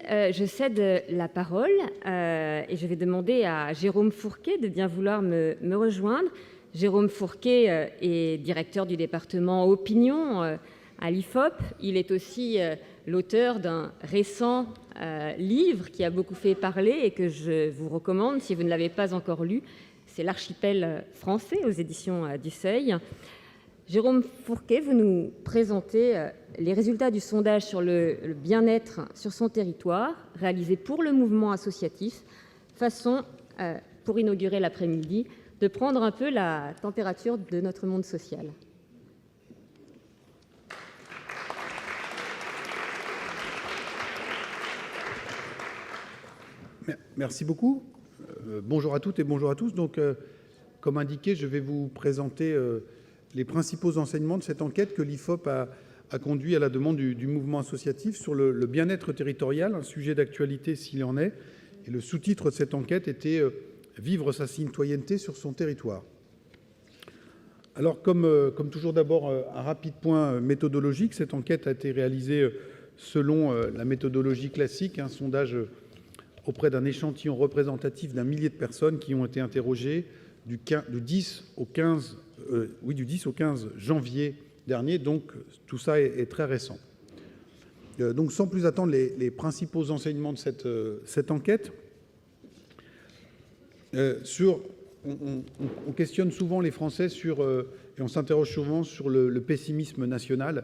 je cède la parole et je vais demander à Jérôme Fourquet de bien vouloir me rejoindre. Jérôme Fourquet est directeur du département Opinion à l'IFOP. Il est aussi l'auteur d'un récent livre qui a beaucoup fait parler et que je vous recommande si vous ne l'avez pas encore lu. C'est L'Archipel français aux éditions du Seuil. Jérôme Fourquet, vous nous présentez les résultats du sondage sur le bien-être sur son territoire, réalisé pour le mouvement associatif, façon, pour inaugurer l'après-midi, de prendre un peu la température de notre monde social. Merci beaucoup. Bonjour à toutes et bonjour à tous. Donc, comme indiqué, je vais vous présenter les principaux enseignements de cette enquête que l'IFOP a conduit à la demande du mouvement associatif sur le bien-être territorial, un sujet d'actualité s'il en est. Et le sous-titre de cette enquête était « Vivre sa citoyenneté sur son territoire ». Alors, comme toujours, d'abord, un rapide point méthodologique. Cette enquête a été réalisée selon la méthodologie classique, un sondage auprès d'un échantillon représentatif d'un millier de personnes qui ont été interrogées du 10 au 15 janvier dernier, donc tout ça est très récent. Donc sans plus attendre les principaux enseignements de cette enquête, on questionne souvent les Français et on s'interroge souvent sur le pessimisme national.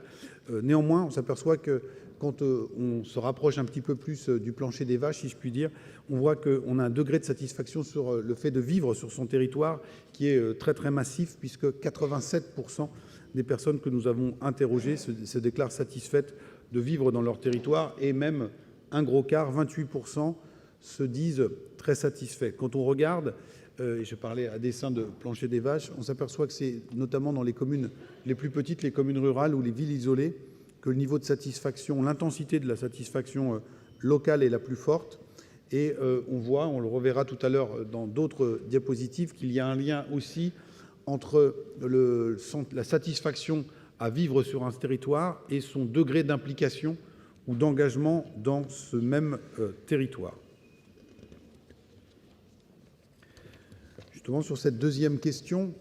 Néanmoins, on s'aperçoit que quand on se rapproche un petit peu plus du plancher des vaches, si je puis dire, on voit qu'on a un degré de satisfaction sur le fait de vivre sur son territoire qui est très très massif, puisque 87% des personnes que nous avons interrogées se déclarent satisfaites de vivre dans leur territoire, et même un gros quart, 28%, se disent très satisfaits. Quand on regarde, et je parlais à dessein de plancher des vaches, on s'aperçoit que c'est notamment dans les communes les plus petites, les communes rurales ou les villes isolées, que le niveau de satisfaction, l'intensité de la satisfaction locale est la plus forte. Et on le reverra tout à l'heure dans d'autres diapositives, qu'il y a un lien aussi entre la satisfaction à vivre sur un territoire et son degré d'implication ou d'engagement dans ce même territoire. Justement, sur cette deuxième question,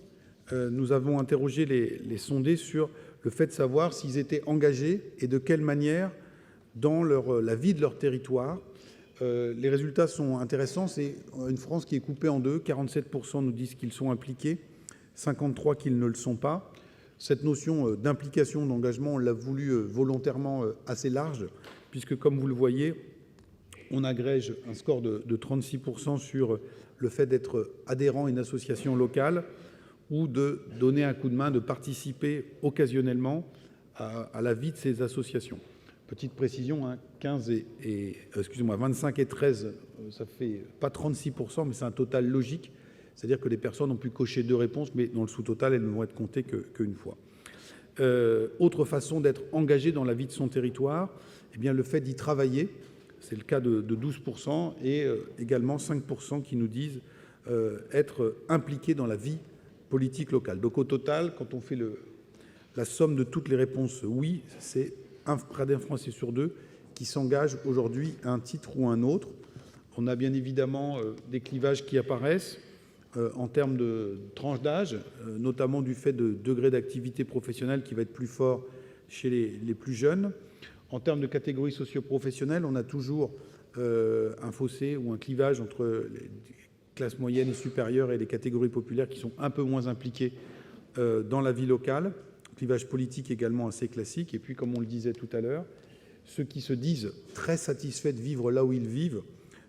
nous avons interrogé les sondés sur le fait de savoir s'ils étaient engagés et de quelle manière dans la vie de leur territoire. Les résultats sont intéressants. C'est une France qui est coupée en deux. 47% nous disent qu'ils sont impliqués, 53% qu'ils ne le sont pas. Cette notion d'implication, d'engagement, on l'a voulu volontairement assez large, puisque comme vous le voyez, on agrège un score de 36% sur le fait d'être adhérent à une association locale ou de donner un coup de main, de participer occasionnellement à la vie de ces associations. Petite précision, 25 et 13, ça fait pas 36%, mais c'est un total logique. C'est-à-dire que les personnes ont pu cocher 2 réponses, mais dans le sous-total, elles ne vont être comptées qu'une fois. Autre façon d'être engagé dans la vie de son territoire, eh bien, le fait d'y travailler, c'est le cas de 12%, et également 5% qui nous disent être impliqués dans la vie politique locale. Donc au total, quand on fait la somme de toutes les réponses oui, c'est près d'un Français sur 2 qui s'engage aujourd'hui à un titre ou à un autre. On a bien évidemment des clivages qui apparaissent en termes de tranche d'âge, notamment du fait de degré d'activité professionnelle qui va être plus fort chez les plus jeunes. En termes de catégories socio-professionnelles, on a toujours un fossé ou un clivage entre les classes moyennes et supérieures et les catégories populaires qui sont un peu moins impliquées dans la vie locale. Clivage politique également assez classique. Et puis, comme on le disait tout à l'heure, ceux qui se disent très satisfaits de vivre là où ils vivent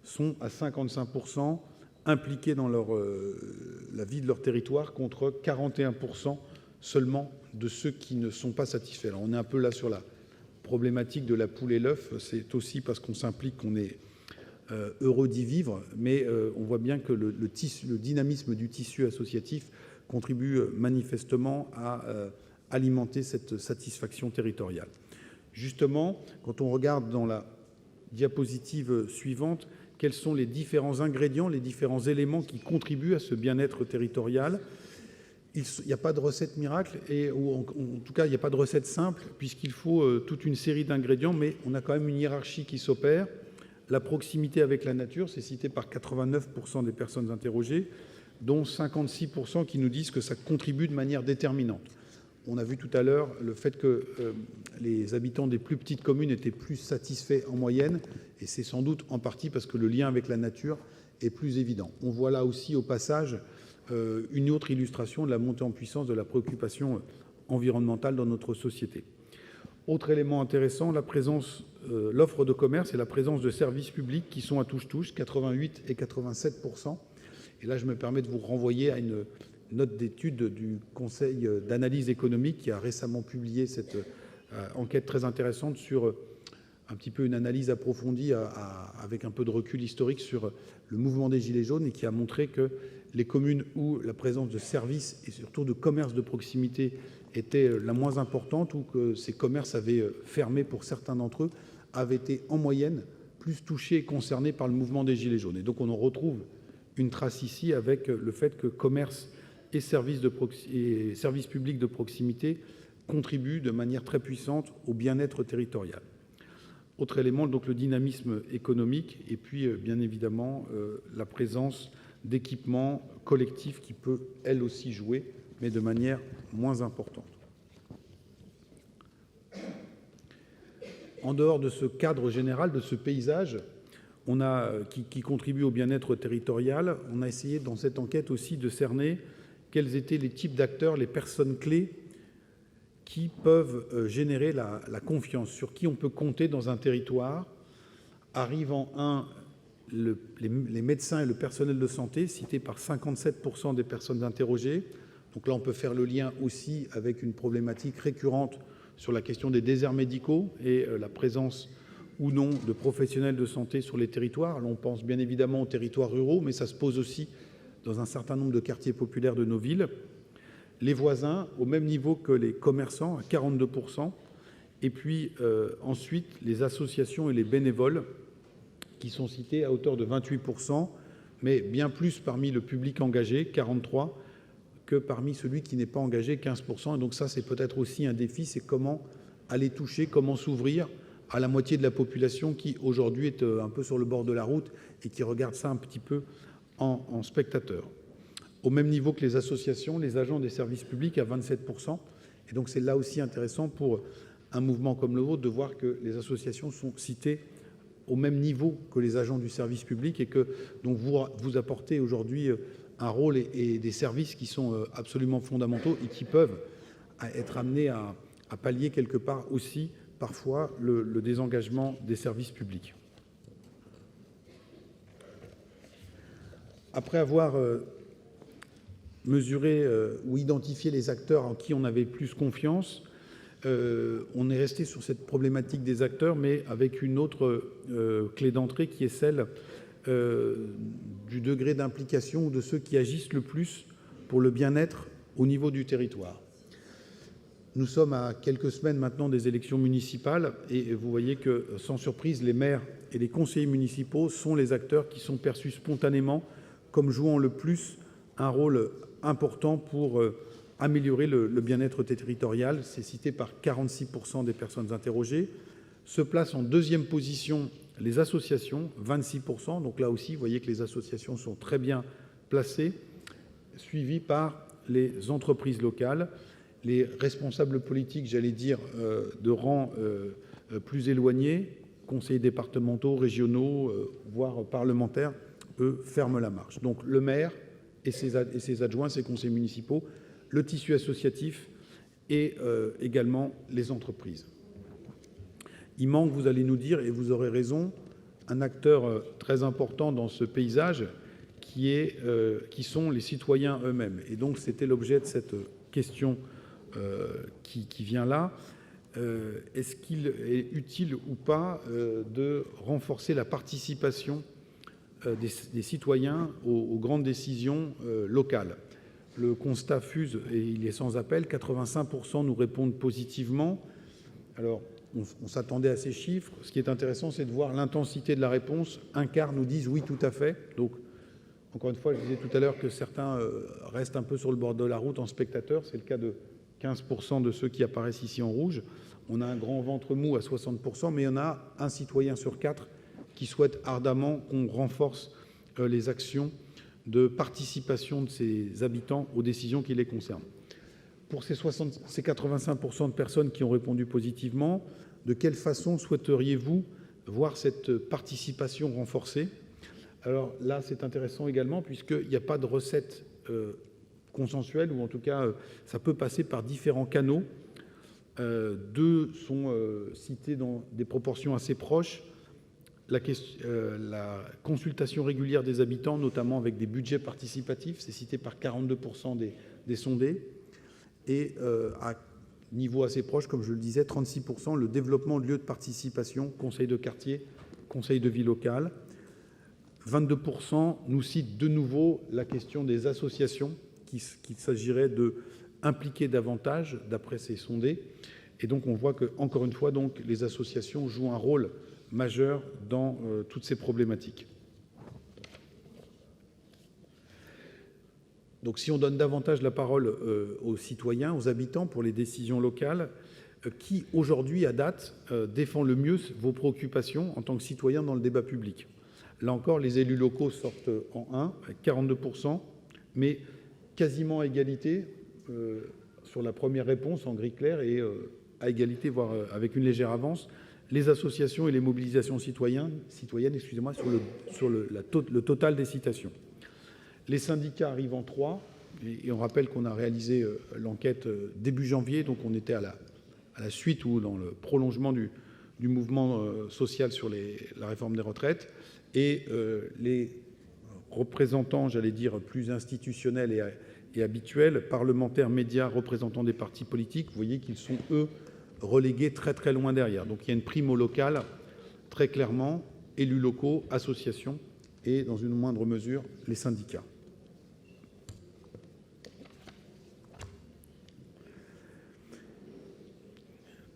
sont à 55% impliqués dans la vie de leur territoire, contre 41% seulement de ceux qui ne sont pas satisfaits. Alors, on est un peu là sur la problématique de la poule et l'œuf. C'est aussi parce qu'on s'implique qu'on est heureux d'y vivre, mais on voit bien que le dynamisme du tissu associatif contribue manifestement à alimenter cette satisfaction territoriale. Justement, quand on regarde dans la diapositive suivante, quels sont les différents ingrédients, les différents éléments qui contribuent à ce bien-être territorial, il n'y a pas de recette miracle, ou en tout cas, il n'y a pas de recette simple, puisqu'il faut toute une série d'ingrédients, mais on a quand même une hiérarchie qui s'opère, La proximité avec la nature, c'est cité par 89% des personnes interrogées, dont 56% qui nous disent que ça contribue de manière déterminante. On a vu tout à l'heure le fait que les habitants des plus petites communes étaient plus satisfaits en moyenne, et c'est sans doute en partie parce que le lien avec la nature est plus évident. On voit là aussi au passage une autre illustration de la montée en puissance de la préoccupation environnementale dans notre société. Autre élément intéressant, l'offre de commerce et la présence de services publics qui sont à touche-touche, 88 et 87%. Et là, je me permets de vous renvoyer à une note d'étude du Conseil d'analyse économique qui a récemment publié cette enquête très intéressante sur un petit peu une analyse approfondie avec un peu de recul historique sur le mouvement des Gilets jaunes et qui a montré que les communes où la présence de services et surtout de commerces de proximité était la moins importante ou que ces commerces avaient fermé pour certains d'entre eux, avaient été en moyenne plus touchés et concernés par le mouvement des Gilets jaunes. Et donc on en retrouve une trace ici avec le fait que commerce et services publics de proximité contribuent de manière très puissante au bien-être territorial. Autre élément, donc le dynamisme économique et puis bien évidemment la présence d'équipements collectifs qui peut elle aussi jouer, mais de manière moins importante. En dehors de ce cadre général, de ce paysage qui contribue au bien-être territorial, on a essayé dans cette enquête aussi de cerner quels étaient les types d'acteurs, les personnes clés qui peuvent générer la confiance, sur qui on peut compter dans un territoire, arrivant les médecins et le personnel de santé, cités par 57% des personnes interrogées. Donc là, on peut faire le lien aussi avec une problématique récurrente sur la question des déserts médicaux et la présence ou non de professionnels de santé sur les territoires. Là, on pense bien évidemment aux territoires ruraux, mais ça se pose aussi dans un certain nombre de quartiers populaires de nos villes. Les voisins, au même niveau que les commerçants, à 42%. Et puis ensuite, les associations et les bénévoles, qui sont cités à hauteur de 28%, mais bien plus parmi le public engagé, 43%, que parmi celui qui n'est pas engagé, 15%. Et donc ça, c'est peut-être aussi un défi, c'est comment aller toucher, comment s'ouvrir à la moitié de la population qui, aujourd'hui, est un peu sur le bord de la route et qui regarde ça un petit peu en spectateur. Au même niveau que les associations, les agents des services publics à 27%. Et donc c'est là aussi intéressant pour un mouvement comme le vôtre de voir que les associations sont citées au même niveau que les agents du service public et que donc vous apportez aujourd'hui un rôle et des services qui sont absolument fondamentaux et qui peuvent être amenés à pallier quelque part aussi parfois le désengagement des services publics. Après avoir mesuré ou identifié les acteurs en qui on avait plus confiance, on est resté sur cette problématique des acteurs, mais avec une autre clé d'entrée qui est celle du degré d'implication ou de ceux qui agissent le plus pour le bien-être au niveau du territoire. Nous sommes à quelques semaines maintenant des élections municipales et vous voyez que, sans surprise, les maires et les conseillers municipaux sont les acteurs qui sont perçus spontanément comme jouant le plus un rôle important pour améliorer le bien-être territorial. C'est cité par 46% des personnes interrogées. Se placent en deuxième position les associations, 26%. Donc là aussi, vous voyez que les associations sont très bien placées, suivies par les entreprises locales, les responsables politiques, j'allais dire, de rang plus éloignés, conseillers départementaux, régionaux, voire parlementaires, eux, ferment la marche. Donc le maire et ses adjoints, ses conseillers municipaux, le tissu associatif et également les entreprises. Il manque, vous allez nous dire, et vous aurez raison, un acteur très important dans ce paysage qui sont les citoyens eux-mêmes. Et donc c'était l'objet de cette question qui vient là. Est-ce qu'il est utile ou pas de renforcer la participation des citoyens aux grandes décisions locales? Le constat fuse et il est sans appel. 85% nous répondent positivement. Alors, on s'attendait à ces chiffres. Ce qui est intéressant, c'est de voir l'intensité de la réponse. Un quart nous disent oui, tout à fait. Donc, encore une fois, je disais tout à l'heure que certains restent un peu sur le bord de la route en spectateurs. C'est le cas de 15% de ceux qui apparaissent ici en rouge. On a un grand ventre mou à 60%, mais il y en a un citoyen sur 4 qui souhaitent ardemment qu'on renforce les actions de participation de ces habitants aux décisions qui les concernent. Pour ces 85% de personnes qui ont répondu positivement, de quelle façon souhaiteriez-vous voir cette participation renforcée? Alors là, c'est intéressant également, puisqu'il n'y a pas de recette consensuelle, ou en tout cas, ça peut passer par différents canaux. Deux sont cités dans des proportions assez proches. La consultation régulière des habitants, notamment avec des budgets participatifs, c'est cité par 42% des sondés. Et à niveau assez proche, comme je le disais, 36%, le développement de lieux de participation, conseil de quartier, conseil de vie locale. 22% nous citent de nouveau la question des associations, qu'il s'agirait d'impliquer davantage, d'après ces sondés. Et donc, on voit que, encore une fois, donc, les associations jouent un rôle majeur dans toutes ces problématiques. Donc, si on donne davantage la parole aux citoyens, aux habitants pour les décisions locales, qui, aujourd'hui, à date, défend le mieux vos préoccupations en tant que citoyen dans le débat public? Là encore, les élus locaux sortent en 1, avec 42%, mais quasiment à égalité sur la première réponse en gris clair et à égalité, voire avec une légère avance, les associations et les mobilisations citoyennes, excusez-moi, sur le total des citations. Les syndicats arrivent en 3, et on rappelle qu'on a réalisé l'enquête début janvier, donc on était à la suite ou dans le prolongement du mouvement social sur la réforme des retraites, et les représentants, j'allais dire, plus institutionnels et habituels, parlementaires, médias, représentants des partis politiques, vous voyez qu'ils sont, eux, relégués très très loin derrière. Donc il y a une prime au local, très clairement, élus locaux, associations, et dans une moindre mesure, les syndicats.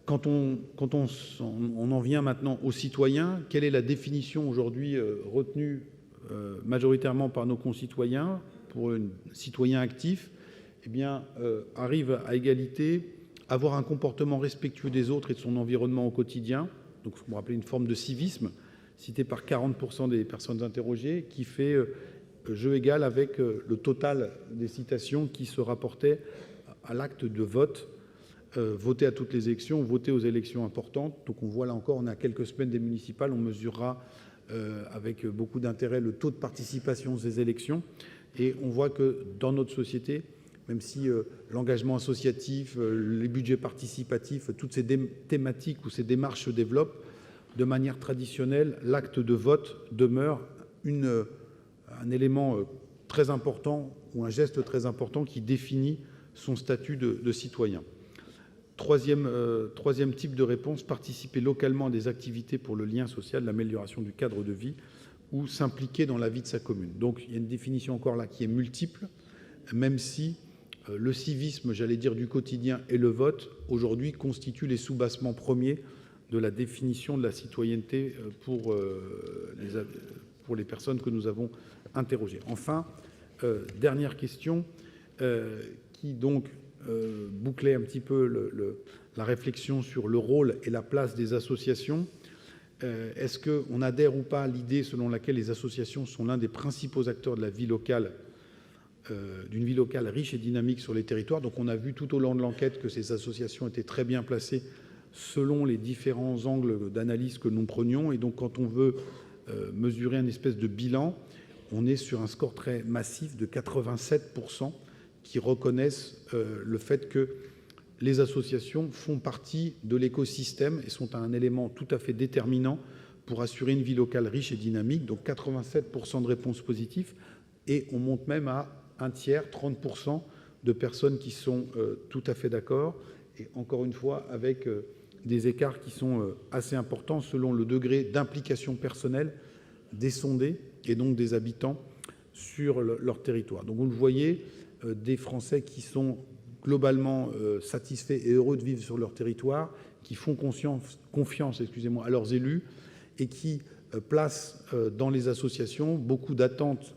Quand on en vient maintenant aux citoyens, quelle est la définition aujourd'hui retenue majoritairement par nos concitoyens pour un citoyen actif? Eh bien, arrive à égalité, avoir un comportement respectueux des autres et de son environnement au quotidien. Donc, il faut me rappeler une forme de civisme, citée par 40% des personnes interrogées, qui fait jeu égal avec le total des citations qui se rapportaient à l'acte de vote. Voter à toutes les élections, voter aux élections importantes. Donc on voit là encore, on est à quelques semaines des municipales, on mesurera avec beaucoup d'intérêt le taux de participation de ces élections. Et on voit que dans notre société, même si l'engagement associatif, les budgets participatifs, toutes ces thématiques ou ces démarches se développent, de manière traditionnelle, l'acte de vote demeure un élément très important ou un geste très important qui définit son statut de citoyen. Troisième type de réponse, participer localement à des activités pour le lien social, l'amélioration du cadre de vie ou s'impliquer dans la vie de sa commune. Donc il y a une définition encore là qui est multiple, même si le civisme, j'allais dire, du quotidien et le vote, aujourd'hui, constituent les sous-bassements premiers de la définition de la citoyenneté pour les personnes que nous avons interrogées. Enfin, dernière question qui donc boucler un petit peu la réflexion sur le rôle et la place des associations. Est-ce qu'on adhère ou pas à l'idée selon laquelle les associations sont l'un des principaux acteurs de la vie locale, d'une vie locale riche et dynamique sur les territoires? Donc on a vu tout au long de l'enquête que ces associations étaient très bien placées selon les différents angles d'analyse que nous prenions. Et donc quand on veut mesurer une espèce de bilan, on est sur un score très massif de 87%, qui reconnaissent le fait que les associations font partie de l'écosystème et sont un élément tout à fait déterminant pour assurer une vie locale riche et dynamique. Donc 87% de réponses positives, et on monte même à un tiers, 30% de personnes qui sont tout à fait d'accord, et encore une fois avec des écarts qui sont assez importants selon le degré d'implication personnelle des sondés et donc des habitants sur leur territoire. Donc vous le voyez, des Français qui sont globalement satisfaits et heureux de vivre sur leur territoire, qui font confiance à leurs élus et qui placent dans les associations beaucoup d'attentes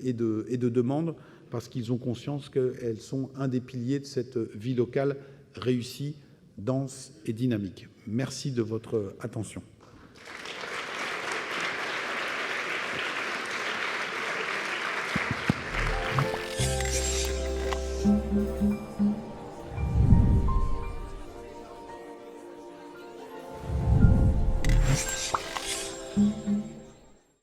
et de demandes parce qu'ils ont conscience qu'elles sont un des piliers de cette vie locale réussie, dense et dynamique. Merci de votre attention.